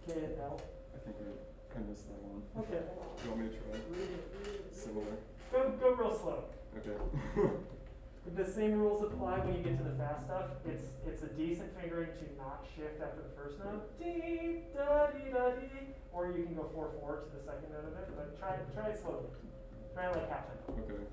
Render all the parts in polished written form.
K and L. I think I missed that one. Okay. Do you want me to try? Similar. Go real slow. Okay. The same rules apply when you get to the fast stuff. It's a decent fingering to not shift after the first note. Dee da dee da dee. Or you can go 4/4 to the second note of it. But try it slowly. Try it like half tempo. Okay.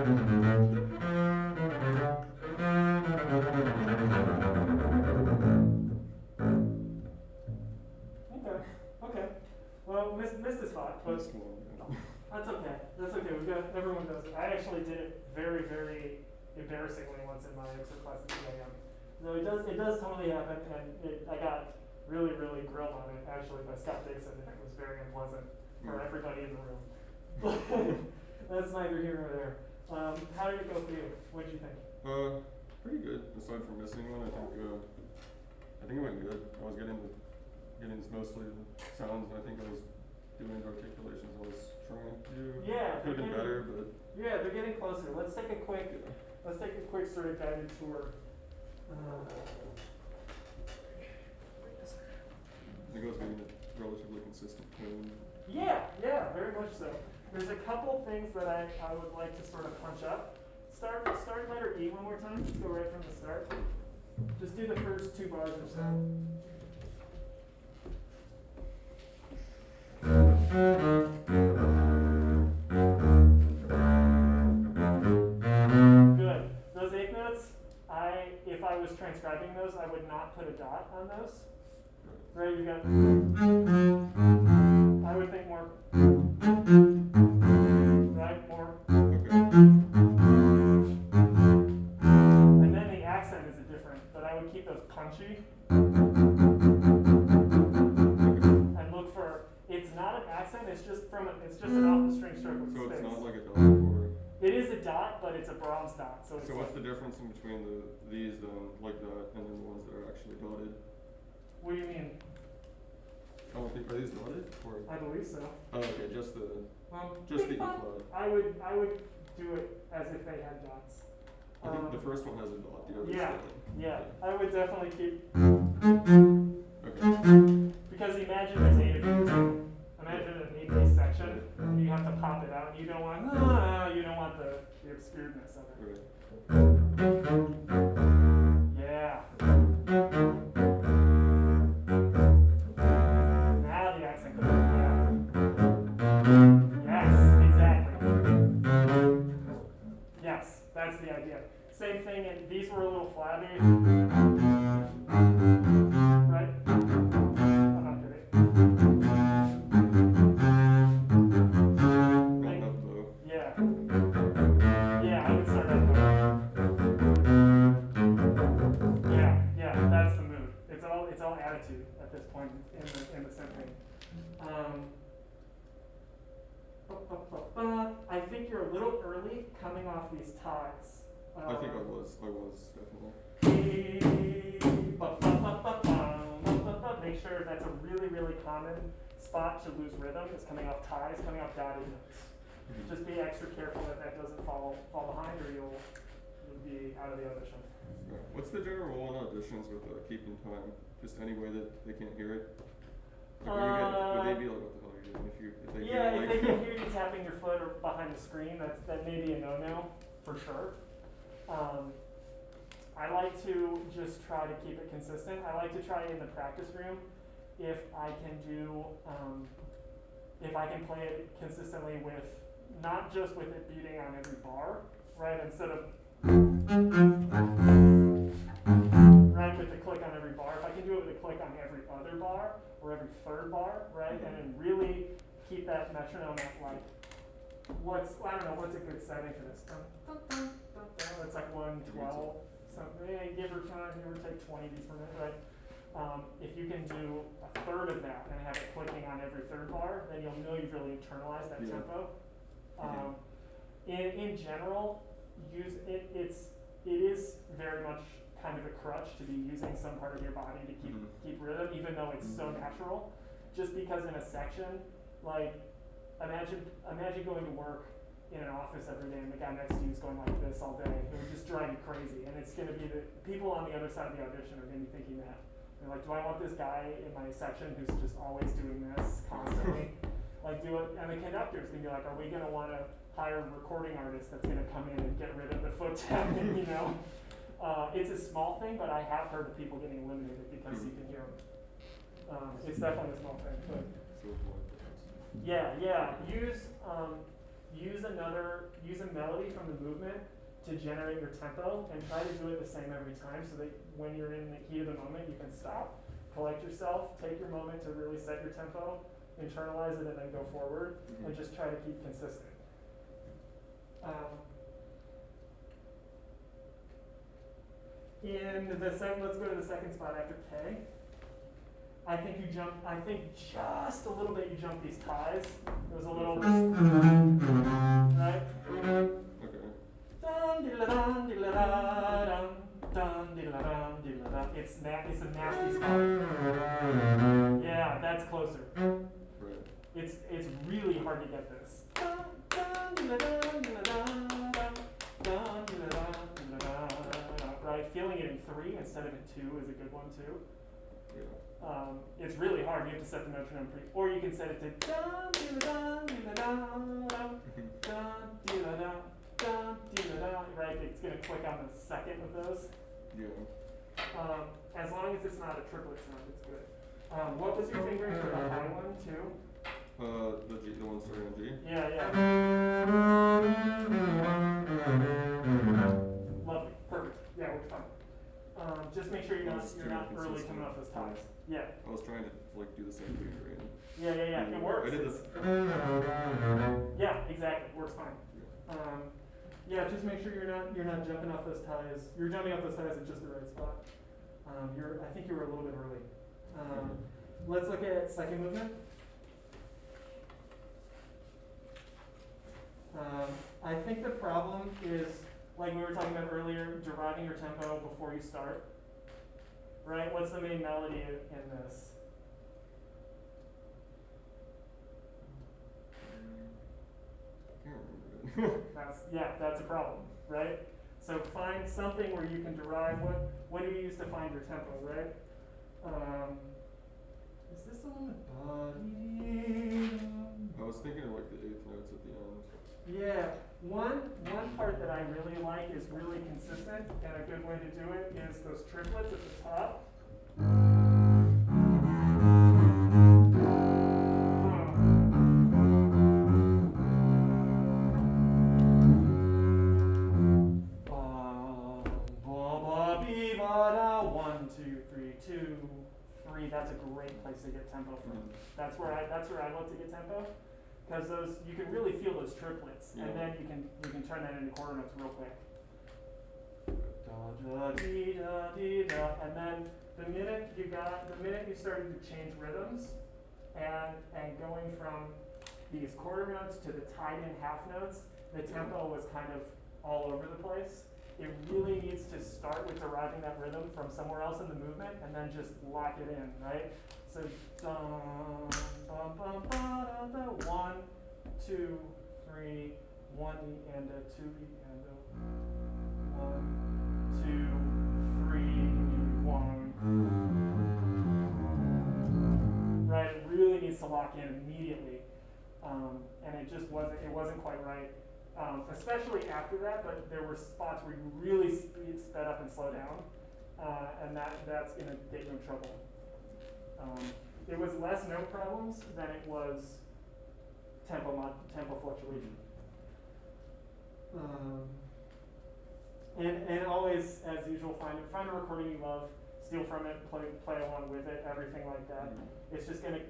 Okay. Well, missed a spot, but Missed one, yeah. that's okay. That's okay. Everyone does it. I actually did it very, very embarrassingly once in my extra class at 2 a.m. So it does totally happen, and I got really, really grilled on it actually by Scott Dixon, and it was very unpleasant for everybody in the room. That's neither here nor there. How did it go for you? What did you think? Pretty good. Aside from missing one, I think it went good. I was getting mostly the sounds, and I think I was doing the articulations I was trying to do. Yeah, could have been better, but yeah, they're getting closer. Let's take a quick sort of guided tour. I think I was getting a relatively consistent tone. Yeah, very much so. There's a couple things that I would like to sort of punch up. Start letter E one more time. Just go right from the start. Just do the first 2 bars or so. Good. Those 8 notes, if I was transcribing those, I would not put a dot on those. Right, you got, I would think more, right, more. Okay. And then the accent is different, but I would keep those punchy. And look for, it's not an accent, it's just an off the string stroke with So space. it's not like a dot or. It is a dot, but it's a Brahms dot. So What's the difference in between these then, like that, and then the ones that are actually dotted? What do you mean? I don't think, are these dotted, or? I believe so. Oh, okay, just the E flat. I would do it as if they had dots. I think the first one has a dot, the other Yeah, doesn't. yeah. I would definitely keep. Okay. Because imagine there's 8 of you. Imagine an 8-piece section, and you have to pop it out, and you don't want the obscuredness of it. Right. Yeah. Now the accent goes down. Yes, exactly. Yes, that's the idea. Same thing, and these were a little flabby. Right? I'm not kidding. Not enough though. Yeah. Yeah, I would start at low. Yeah, that's the mood. It's all attitude at this point in the symphony. I think you're a little early coming off these ties. I think I was definitely. Make sure that's a really, really common spot to lose rhythm is coming off ties, coming off dotted notes. Just be extra careful that doesn't fall behind, or you'll be out of the audition. Right. What's the general rule in auditions with keeping time? Just any way that they can't hear it? Like, would they be like, what the hell are you doing if they Yeah, hear, if they can hear you tapping your foot or behind the screen, that may be a no-no for sure. I like to just try to keep it consistent. I like to try in the practice room if I can play it consistently with, not just with it beating on every bar, right? Instead of, right, with the click on every bar. If I can do it with a click on every other bar or every third bar, right? And then really keep that metronome at like, what's a good setting for this? It's like 112. Something, give or take 20 beats per minute, right? If you can do a third of that and have it clicking on every third bar, then you'll know you've really internalized that tempo. In general, it is very much kind of a crutch to be using some part of your body to keep rhythm, even though it's so natural. Just because in a section, like imagine going to work in an office every day and the guy next to you is going like this all day. It would just drive you crazy. And it's going to be the people on the other side of the audition are going to be thinking that. They're like, do I want this guy in my section who's just always doing this constantly? Like, do it. And the conductor's going to be like, are we going to want to hire a recording artist that's going to come in and get rid of the foot tapping, you know? It's a small thing, but I have heard of people getting eliminated because you can hear them. It's definitely a small thing. But yeah. Use use a melody from the movement to generate your tempo, and try to do it the same every time so that when you're in the heat of the moment, you can stop, collect yourself, take your moment to really set your tempo, internalize it, and then go forward, and just try to keep consistent. Let's go to the second spot after K. I think just a little bit you jump these ties. It was a little, right? Okay. It's a nasty spot. Yeah, that's closer. Right. It's really hard to get this. Right, feeling it in 3 instead of in 2 is a good one too. Yeah. It's really hard. You have to set the metronome pretty, or you can set it to dun dee da dun dee da dun dun dee da dun dun dee da dun. Right, it's gonna click on the second of those. Yeah. As long as it's not a triplet sound, it's good. What was your fingering for the high one too? The G, the one starting on G. Yeah. Lovely, perfect. Yeah, we're fine. Just make sure you're not early coming off those ties. Yeah. I was trying to like do the same fingering. Yeah. It works. I did this. Yeah, exactly. Works fine. Yeah, just make sure you're not jumping off those ties. You're jumping off those ties at just the right spot. I think you were a little bit early. Let's look at second movement. I think the problem is, like we were talking about earlier, deriving your tempo before you start. Right? What's the main melody in this? I can't remember it. That's a problem, right? So find something where you can derive what do you use to find your tempo, right? Is this the one with I was thinking of like the 8th notes at the end. Yeah, one part that I really like is really consistent, and a good way to do it is those triplets at the top. One, two, three, 2, 3. That's a great place to get tempo from. That's where I look to get tempo. Because you can really feel those triplets, and then you can turn that into quarter notes real quick. Da da dee da dee da, and then the minute you started to change rhythms, and going from these quarter notes to the tied in half notes, the tempo was kind of all over the place. It really needs to start with deriving that rhythm from somewhere else in the movement, and then just lock it in, right? So, dum, bum, bum, ba, da, da, 1, 2, 3, 1 E and a 2 E and a 1, 2, 3, 1. Right, it really needs to lock in immediately, and it just wasn't quite right, especially after that. But there were spots where you really sped up and slow down, and that's going to get you in trouble. It was less note problems than it was tempo fluctuation. And always, as usual, find a recording you love, steal from it, play along with it, everything like that. It's just going to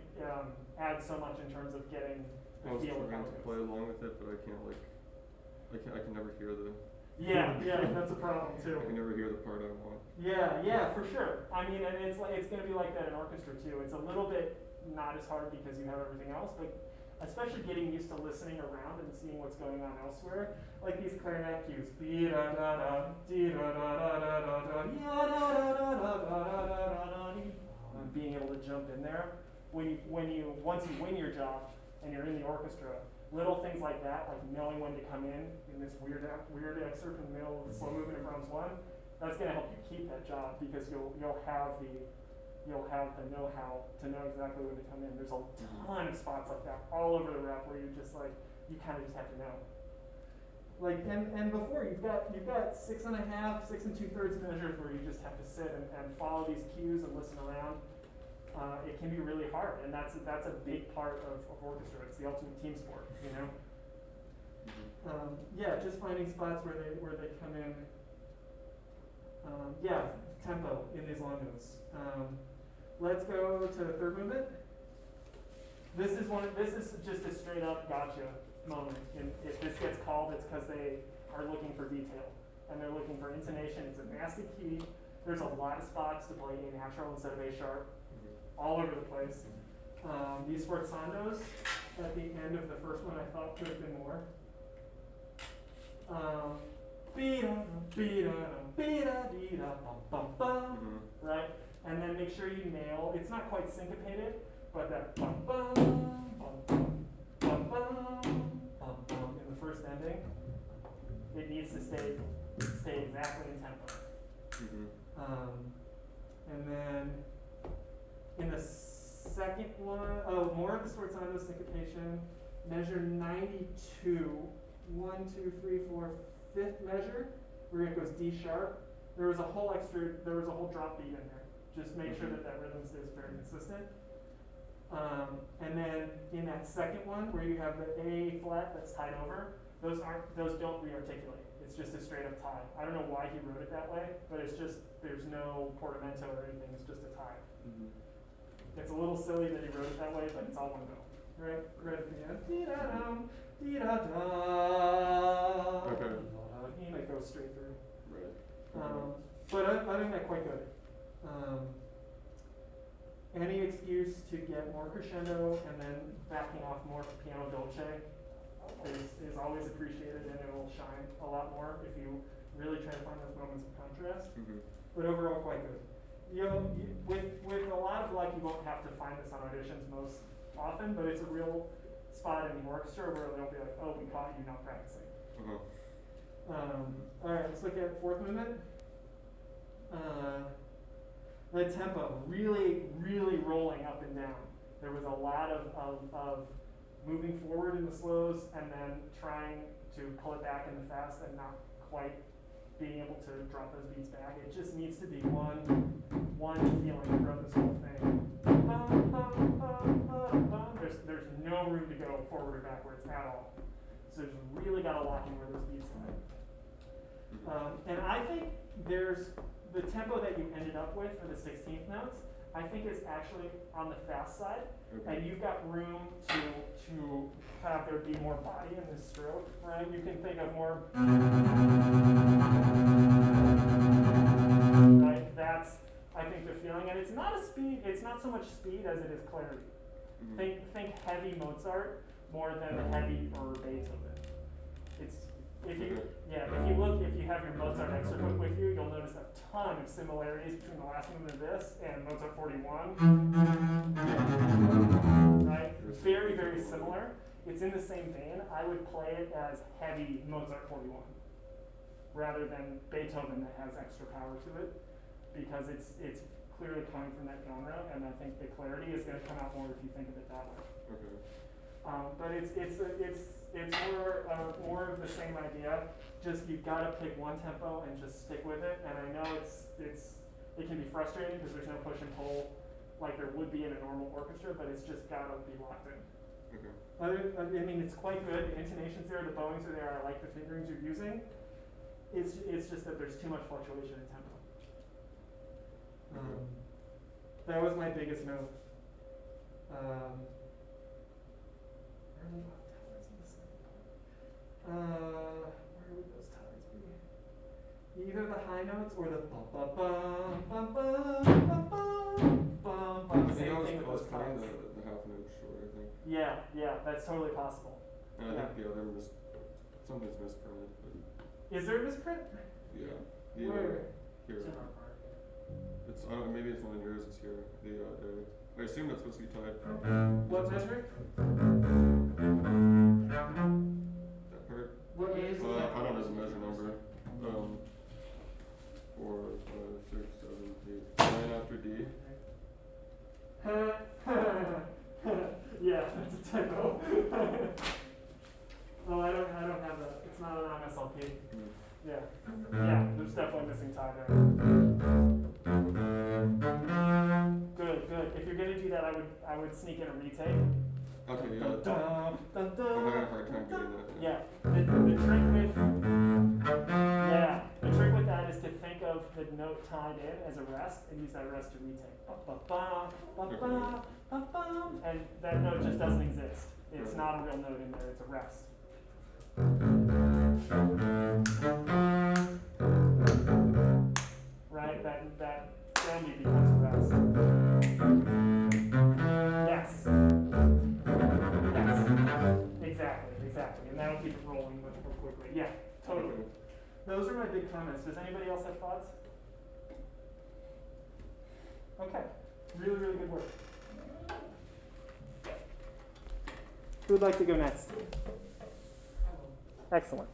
add so much in terms of getting the feel of how it I was trying to goes. play along with it, but I can never hear the. Yeah, that's a problem too. I can never hear the part I want. Yeah, for sure. I mean, and it's going to be like that in orchestra too. It's a little bit not as hard because you have everything else, but especially getting used to listening around and seeing what's going on elsewhere, like these clarinet cues, be da da da, dee da da da da da da, ya da da da da da da da da, and being able to jump in there. Once you win your job and you're in the orchestra, little things like that, like knowing when to come in this weird excerpt in the middle of the slow movement of Brahms 1, that's going to help you keep that job because you'll have the know-how to know exactly when to come in. There's a ton of spots like that all over the rep where you kind of just have to know. Like and before you've got 6 1/2, 6 2/3 measures where you just have to sit and follow these cues and listen around. It can be really hard, and that's a big part of orchestra. It's the ultimate team sport, you know. Yeah, just finding spots where they come in. Yeah, tempo in these long notes. Let's go to the third movement. This is just a straight up gotcha moment. And if this gets called, it's because they are looking for detail and they're looking for intonation. It's a nasty key. There's a lot of spots to play A natural instead of A sharp, all over the place. These sforzandos at the end of the first one I thought could have been more. Right? And then make sure you nail, it's not quite syncopated, but that bum bum, bum bum, bum bum, bum bum in the first ending, it needs to stay exactly in tempo. And then in the second one, more of the sforzando syncopation, measure 92, 1, 2, 3, 4, fifth measure, where it goes D sharp. There was a whole drop beat in there. Just make sure that rhythm stays very consistent. And then in that second one, where you have the A flat that's tied over, those don't re-articulate. It's just a straight up tie. I don't know why he wrote it that way, but it's just, there's no portamento or anything, it's just a tie. It's a little silly that he wrote it that way, but it's all one go. Right at the end. Dee-da-dum, dee-da-da. Okay. He might go straight through. Right. But I think that quite good. Any excuse to get more crescendo and then backing off more piano dolce is always appreciated, and it will shine a lot more if you really try to find those moments of contrast. But overall, quite good. With a lot of luck, you won't have to find this on auditions most often, but it's a real spot in the orchestra where they'll be like, oh, we caught you not practicing. All right, let's look at fourth movement. The tempo, really, really rolling up and down. There was a lot of moving forward in the slows and then trying to pull it back in the fast and not quite being able to drop those beats back. It just needs to be one feeling throughout this whole thing. There's no room to go forward or backwards at all. So it's really got to lock in where those beats are. And I think there's the tempo that you ended up with for the 16th notes, I think is actually on the fast side, and you've got room to have there be more body in this stroke, right? You can think of more, right? That's, I think, the feeling, and it's not so much speed as it is clarity. Think heavy Mozart more than heavy or Beethoven. If you have your Mozart extra book with you, you'll notice a ton of similarities between the last movement of this and Mozart 41. Right? Very, very similar. It's in the same vein. I would play it as heavy Mozart 41 rather than Beethoven that has extra power to it, because it's clearly coming from that genre, and I think the clarity is going to come out more if you think of it that way. But it's more of the same idea. Just you've got to pick one tempo and just stick with it. And I know it can be frustrating because there's no push and pull like there would be in a normal orchestra, but it's just got to be locked in. I mean, it's quite good. The intonation's there, the bowings are there. I like the fingerings you're using. It's just that there's too much fluctuation in tempo. That was my biggest note. Where would those ties be? Either the high notes or the bum bum bum bum bum bum bum bum bum. Same thing with those ties. The half note short, I think. Yeah, that's totally possible. And I think the other something's misprinted, but. Is there a misprint? Yeah. Where? Here. It's maybe it's one of yours. It's here. I assume that's supposed to be tied. What measure? That part. What is I don't know the measure number. 4, 5, 6, 7, 8, 9 after D. Yeah, that's a typo. Oh, I don't have that. It's not on MSLP. Yeah, there's definitely missing tie there. Good. If you're gonna do that, I would sneak in a retake Okay, yeah. Dun, dun, dun, I'm having a dun. hard time getting that. Yeah, the trick with that is to think of the note tied in as a rest and use that rest to retake. Ba, ba, ba, ba, ba, ba, ba. And that note just doesn't exist. It's not a real note in there, it's a rest. Right, that candy becomes a rest. Yes. Yes. Exactly. And that'll keep it rolling much more quickly. Yeah, totally. Okay. Those are my big comments. Does anybody else have thoughts? Okay. Really, really good work. Who would like to go next? Excellent.